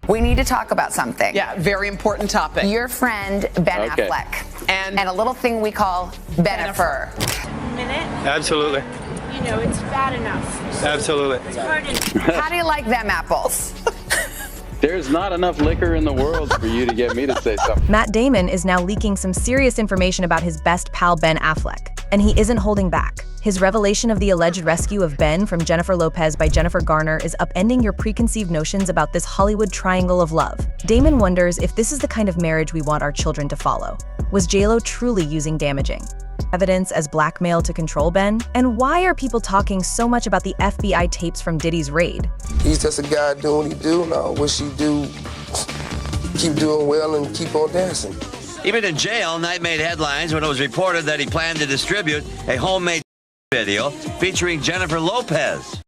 We need to talk about something. Yeah, very important topic. Your friend, Ben Affleck. And a little thing we call Bennifer. Minute? Absolutely. You know, it's bad enough. Absolutely. It's hard enough. How do you like them apples? There's not enough liquor in the world for you to get me to say something. Matt Damon is now leaking some serious information about his best pal Ben Affleck, and he isn't holding back. His revelation of the alleged rescue of Ben from Jennifer Lopez by Jennifer Garner is upending your preconceived notions about this Hollywood triangle of love. Damon wonders if this is the kind of marriage we want our children to follow. Was JLo truly using damaging evidence as blackmail to control Ben? And why are people talking so much about the FBI tapes from Diddy's raid? He's just a guy doing what he do, and I wish he do keep doing well and keep on dancing. Even in jail, Knight made headlines when it was reported that he planned to distribute a homemade video featuring Jennifer Lopez.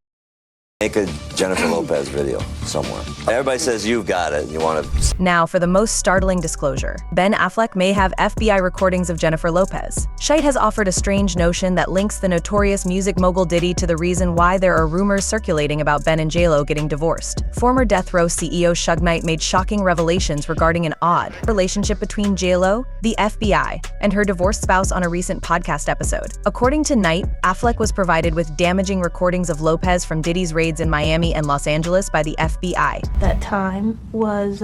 Make a Jennifer Lopez video somewhere. Everybody says you've got it. You want to. Now for the most startling disclosure. Ben Affleck may have FBI recordings of Jennifer Lopez. Shite has offered a strange notion that links the notorious music mogul Diddy to the reason why there are rumors circulating about Ben and JLo getting divorced. Former Death Row CEO Shug made shocking revelations regarding an odd relationship between JLo, the FBI, and her divorced spouse on a recent podcast episode. According to Knight, Affleck was provided with damaging recordings of Lopez from Diddy's raid in Miami and Los Angeles by the FBI. That time was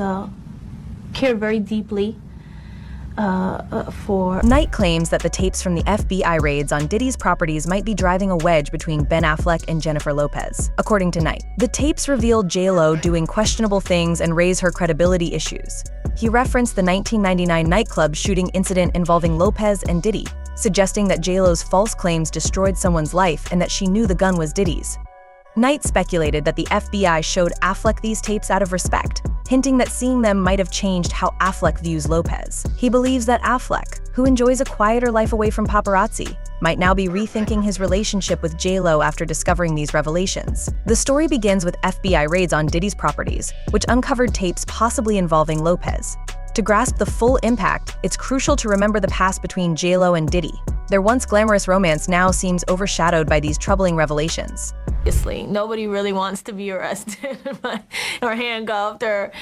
cared very deeply for. Knight claims that the tapes from the FBI raids on Diddy's properties might be driving a wedge between Ben Affleck and Jennifer Lopez. According to Knight, the tapes revealed JLo doing questionable things and raise her credibility issues. He referenced the 1999 nightclub shooting incident involving Lopez and Diddy, suggesting that JLo's false claims destroyed someone's life and that she knew the gun was Diddy's. Knight speculated that the FBI showed Affleck these tapes out of respect, hinting that seeing them might have changed how Affleck views Lopez. He believes that Affleck, who enjoys a quieter life away from paparazzi, might now be rethinking his relationship with JLo after discovering these revelations. The story begins with FBI raids on Diddy's properties, which uncovered tapes possibly involving Lopez. To grasp the full impact, it's crucial to remember the past between JLo and Diddy. Their once glamorous romance now seems overshadowed by these troubling revelations. Obviously, nobody really wants to be arrested or handcuffed or,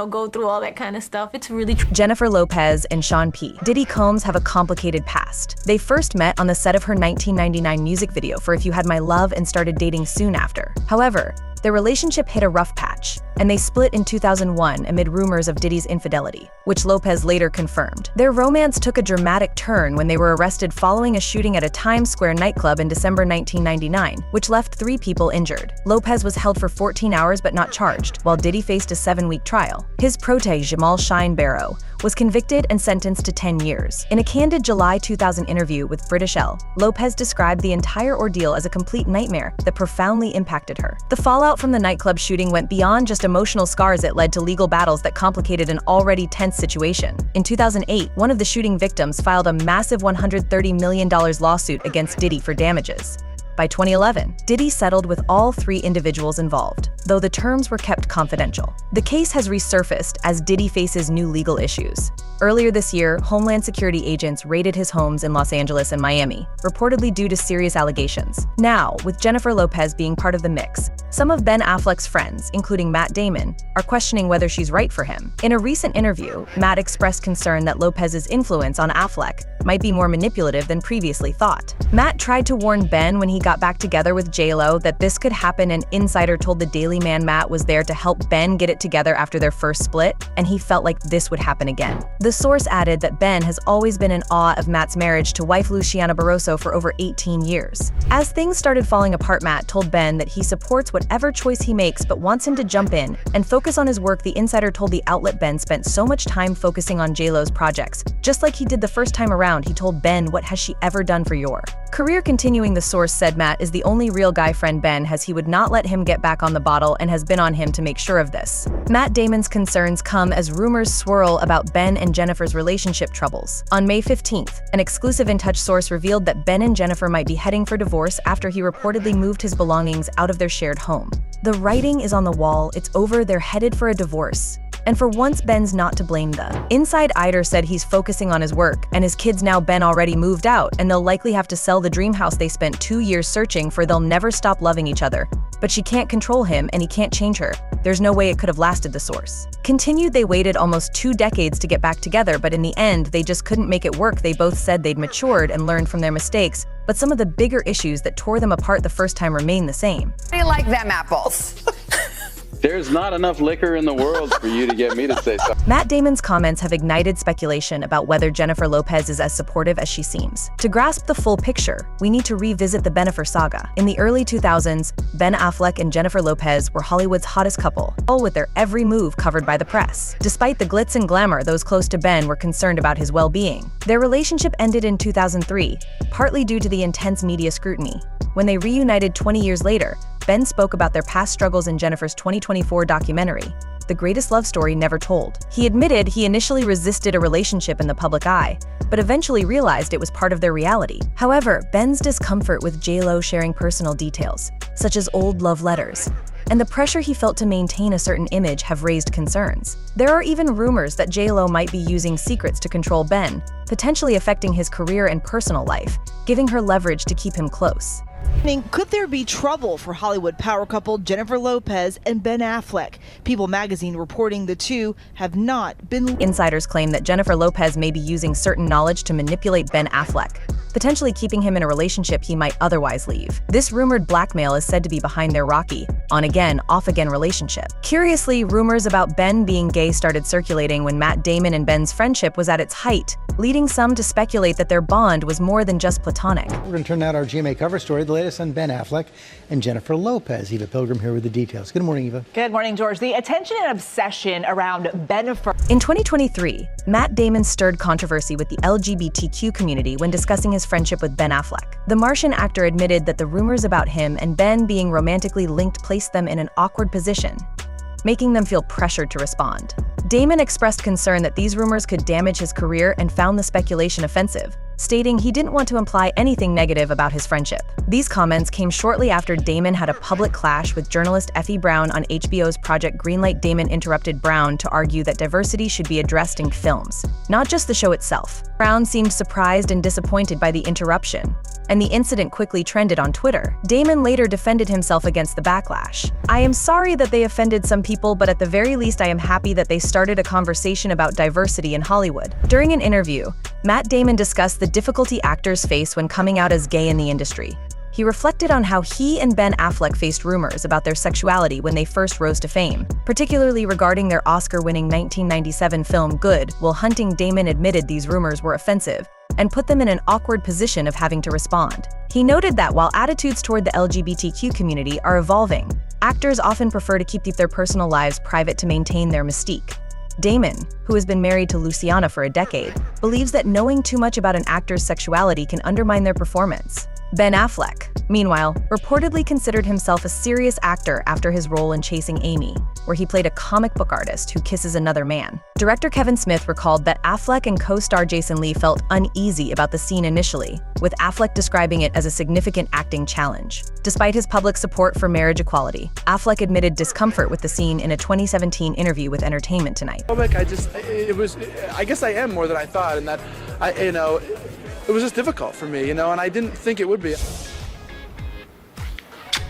go through all that kind of stuff. It's really Jennifer Lopez and Sean P. Diddy Combs have a complicated past. They first met on the set of her 1999 music video for If You Had My Love and started dating soon after. However, their relationship hit a rough patch, and they split in 2001 amid rumors of Diddy's infidelity, which Lopez later confirmed. Their romance took a dramatic turn when they were arrested following a shooting at a Times Square nightclub in December 1999, which left 3 people injured. Lopez was held for 14 hours but not charged, while Diddy faced a 7-week trial. His protege, Jamal Shine Barrow, was convicted and sentenced to 10 years. In a candid July 2000 interview with British Elle, Lopez described the entire ordeal as a complete nightmare that profoundly impacted her. The fallout from the nightclub shooting went beyond just emotional scars. It led to legal battles that complicated an already tense situation. In 2008, one of the shooting victims filed a massive $130 million lawsuit against Diddy for damages. By 2011, Diddy settled with all 3 individuals involved, though the terms were kept confidential. The case has resurfaced as Diddy faces new legal issues. Earlier this year, Homeland Security agents raided his homes in Los Angeles and Miami, reportedly due to serious allegations. Now, with Jennifer Lopez being part of the mix, some of Ben Affleck's friends, including Matt Damon, are questioning whether she's right for him. In a recent interview, Matt expressed concern that Lopez's influence on Affleck might be more manipulative than previously thought. Matt tried to warn Ben when he got back together with JLo that this could happen. An insider told the Daily Man Matt was there to help Ben get it together after their first split, and he felt like this would happen again. The source added that Ben has always been in awe of Matt's marriage to wife Luciana Barroso for over 18 years. As things started falling apart, Matt told Ben that he supports whatever choice he makes but wants him to jump in and focus on his work. The insider told the outlet Ben spent so much time focusing on JLo's projects. Just like he did the first time around, he told Ben, "What has she ever done for your career?" Continuing, the source said Matt is the only real guy friend Ben has. He would not let him get back on the bottle and has been on him to make sure of this. Matt Damon's concerns come as rumors swirl about Ben and Jennifer's relationship troubles. On May 15th, an exclusive In Touch source revealed that Ben and Jennifer might be heading for divorce after he reportedly moved his belongings out of their shared home. The writing is on the wall. It's over. They're headed for a divorce. And for once, Ben's not to blame. The Inside Eider said he's focusing on his work, and his kids now. Ben already moved out, and they'll likely have to sell the dream house they spent 2 years searching for. They'll never stop loving each other. But she can't control him, and he can't change her. There's no way it could have lasted, the source continued. They waited almost 2 decades to get back together, but in the end, they just couldn't make it work. They both said they'd matured and learned from their mistakes, but some of the bigger issues that tore them apart the first time remain the same. How do you like them apples? There's not enough liquor in the world for you to get me to say something. Matt Damon's comments have ignited speculation about whether Jennifer Lopez is as supportive as she seems. To grasp the full picture, we need to revisit the Ben Affleck saga. In the early 2000s, Ben Affleck and Jennifer Lopez were Hollywood's hottest couple, all with their every move covered by the press. Despite the glitz and glamour, those close to Ben were concerned about his well-being. Their relationship ended in 2003, partly due to the intense media scrutiny. When they reunited 20 years later, Ben spoke about their past struggles in Jennifer's 2024 documentary, The Greatest Love Story Never Told. He admitted he initially resisted a relationship in the public eye, but eventually realized it was part of their reality. However, Ben's discomfort with JLo sharing personal details, such as old love letters, and the pressure he felt to maintain a certain image have raised concerns. There are even rumors that JLo might be using secrets to control Ben, potentially affecting his career and personal life, giving her leverage to keep him close. Could there be trouble for Hollywood power couple Jennifer Lopez and Ben Affleck? People magazine reporting the two have not been. Insiders claim that Jennifer Lopez may be using certain knowledge to manipulate Ben Affleck, potentially keeping him in a relationship he might otherwise leave. This rumored blackmail is said to be behind their rocky, on-again, off-again relationship. Curiously, rumors about Ben being gay started circulating when Matt Damon and Ben's friendship was at its height, leading some to speculate that their bond was more than just platonic. We're going to turn out our GMA cover story, the latest on Ben Affleck and Jennifer Lopez. Eva Pilgrim here with the details. Good morning, Eva. Good morning, George. The attention and obsession around Ben Affleck. In 2023, Matt Damon stirred controversy with the LGBTQ community when discussing his friendship with Ben Affleck. The Martian actor admitted that the rumors about him and Ben being romantically linked placed them in an awkward position, making them feel pressured to respond. Damon expressed concern that these rumors could damage his career and found the speculation offensive, stating he didn't want to imply anything negative about his friendship. These comments came shortly after Damon had a public clash with journalist Effie Brown on HBO's Project Greenlight. Damon interrupted Brown to argue that diversity should be addressed in films, not just the show itself. Brown seemed surprised and disappointed by the interruption, and the incident quickly trended on Twitter. Damon later defended himself against the backlash. "I am sorry that they offended some people, but at the very least I am happy that they started a conversation about diversity in Hollywood." During an interview, Matt Damon discussed the difficulty actors face when coming out as gay in the industry. He reflected on how he and Ben Affleck faced rumors about their sexuality when they first rose to fame, particularly regarding their Oscar-winning 1997 film Good Will Hunting. Damon admitted these rumors were offensive and put them in an awkward position of having to respond. He noted that while attitudes toward the LGBTQ community are evolving, actors often prefer to keep their personal lives private to maintain their mystique. Damon, who has been married to Luciana for a decade, believes that knowing too much about an actor's sexuality can undermine their performance. Ben Affleck, meanwhile, reportedly considered himself a serious actor after his role in Chasing Amy, where he played a comic book artist who kisses another man. Director Kevin Smith recalled that Affleck and co-star Jason Lee felt uneasy about the scene initially, with Affleck describing it as a significant acting challenge. Despite his public support for marriage equality, Affleck admitted discomfort with the scene in a 2017 interview with Entertainment Tonight. I guess I am more than I thought, and that, it was just difficult for me, and I didn't think it would be.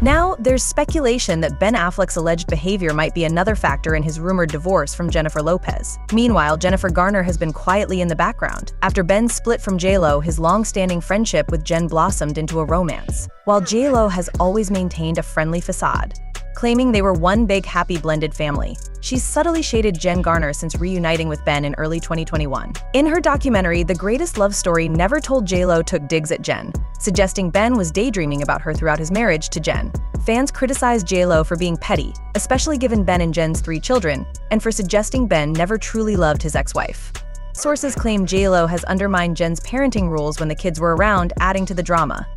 Now, there's speculation that Ben Affleck's alleged behavior might be another factor in his rumored divorce from Jennifer Lopez. Meanwhile, Jennifer Garner has been quietly in the background. After Ben split from JLo, his long-standing friendship with Jen blossomed into a romance, while JLo has always maintained a friendly facade, claiming they were one big happy blended family. She's subtly shaded Jen Garner since reuniting with Ben in early 2021. In her documentary, The Greatest Love Story Never Told, JLo took digs at Jen, suggesting Ben was daydreaming about her throughout his marriage to Jen. Fans criticized JLo for being petty, especially given Ben and Jen's 3 children, and for suggesting Ben never truly loved his ex-wife. Sources claim JLo has undermined Jen's parenting rules when the kids were around, adding to the drama.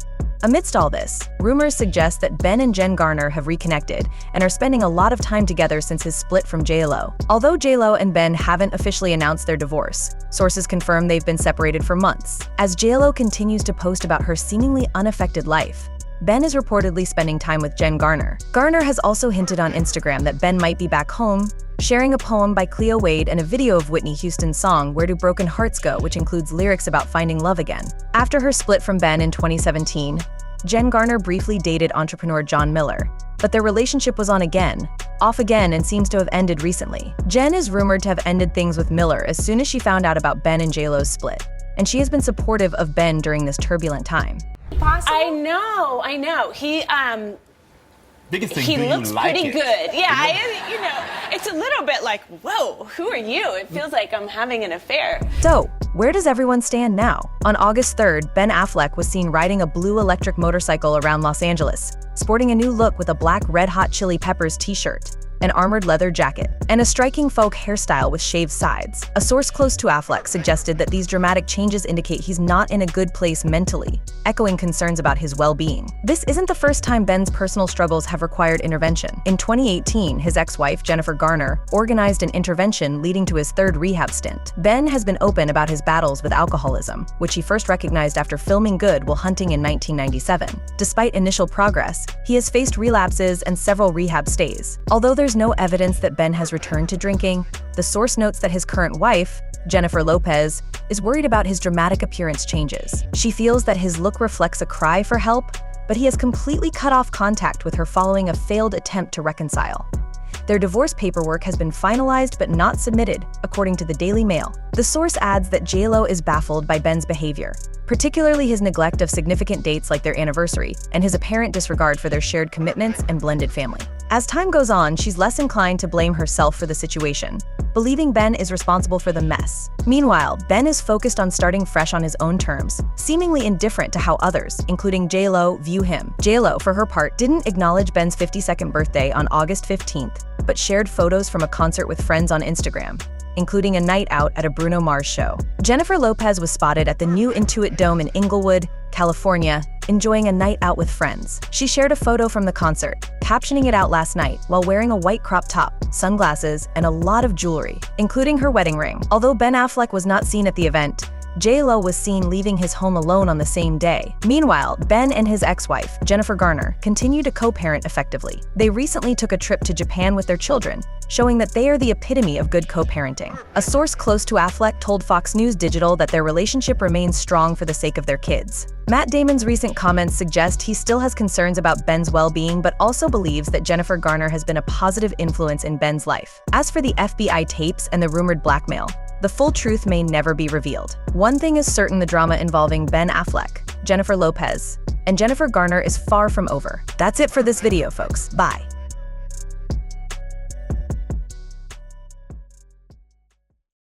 Amidst all this, rumors suggest that Ben and Jen Garner have reconnected and are spending a lot of time together since his split from JLo. Although JLo and Ben haven't officially announced their divorce, sources confirm they've been separated for months. As JLo continues to post about her seemingly unaffected life, Ben is reportedly spending time with Garner. Garner has also hinted on Instagram that Ben might be back home, sharing a poem by Cleo Wade and a video of Whitney Houston's song Where Do Broken Hearts Go, which includes lyrics about finding love again. After her split from Ben in 2017, Garner briefly dated entrepreneur John Miller, but their relationship was off again, and seems to have ended recently. Jen is rumored to have ended things with Miller as soon as she found out about Ben and JLo's split, and she has been supportive of Ben during this turbulent time. I know. Biggest thing, He looks pretty good. Yeah, Yeah. it's a little bit like, whoa, who are you? It feels like I'm having an affair. So, where does everyone stand now? On August 3rd, Ben Affleck was seen riding a blue electric motorcycle around Los Angeles, sporting a new look with a black Red Hot Chili Peppers t-shirt, an armored leather jacket, and a striking folk hairstyle with shaved sides. A source close to Affleck suggested that these dramatic changes indicate he's not in a good place mentally, echoing concerns about his well-being. This isn't the first time Ben's personal struggles have required intervention. In 2018, his ex-wife, Jennifer Garner, organized an intervention leading to his third rehab stint. Ben has been open about his battles with alcoholism, which he first recognized after filming Good while hunting in 1997. Despite initial progress, he has faced relapses and several rehab stays. Although there's no evidence that Ben has returned to drinking, the source notes that his current wife, Jennifer Lopez, is worried about his dramatic appearance changes. She feels that his look reflects a cry for help, but he has completely cut off contact with her following a failed attempt to reconcile. Their divorce paperwork has been finalized but not submitted, according to the Daily Mail. The source adds that JLo is baffled by Ben's behavior, particularly his neglect of significant dates like their anniversary and his apparent disregard for their shared commitments and blended family. As time goes on, she's less inclined to blame herself for the situation, believing Ben is responsible for the mess. Meanwhile, Ben is focused on starting fresh on his own terms, seemingly indifferent to how others, including JLo, view him. JLo, for her part, didn't acknowledge Ben's 52nd birthday on August 15th, but shared photos from a concert with friends on Instagram, including a night out at a Bruno Mars show. Jennifer Lopez was spotted at the new Intuit Dome in Inglewood, California, enjoying a night out with friends. She shared a photo from the concert, captioning it out last night while wearing a white crop top, sunglasses, and a lot of jewelry, including her wedding ring. Although Ben Affleck was not seen at the event, JLo was seen leaving his home alone on the same day. Meanwhile, Ben and his ex-wife, Jennifer Garner, continue to co-parent effectively. They recently took a trip to Japan with their children, showing that they are the epitome of good co-parenting. A source close to Affleck told Fox News Digital that their relationship remains strong for the sake of their kids. Matt Damon's recent comments suggest he still has concerns about Ben's well-being, but also believes that Jennifer Garner has been a positive influence in Ben's life. As for the FBI tapes and the rumored blackmail, the full truth may never be revealed. One thing is certain: the drama involving Ben Affleck, Jennifer Lopez, and Jennifer Garner is far from over. That's it for this video, folks. Bye.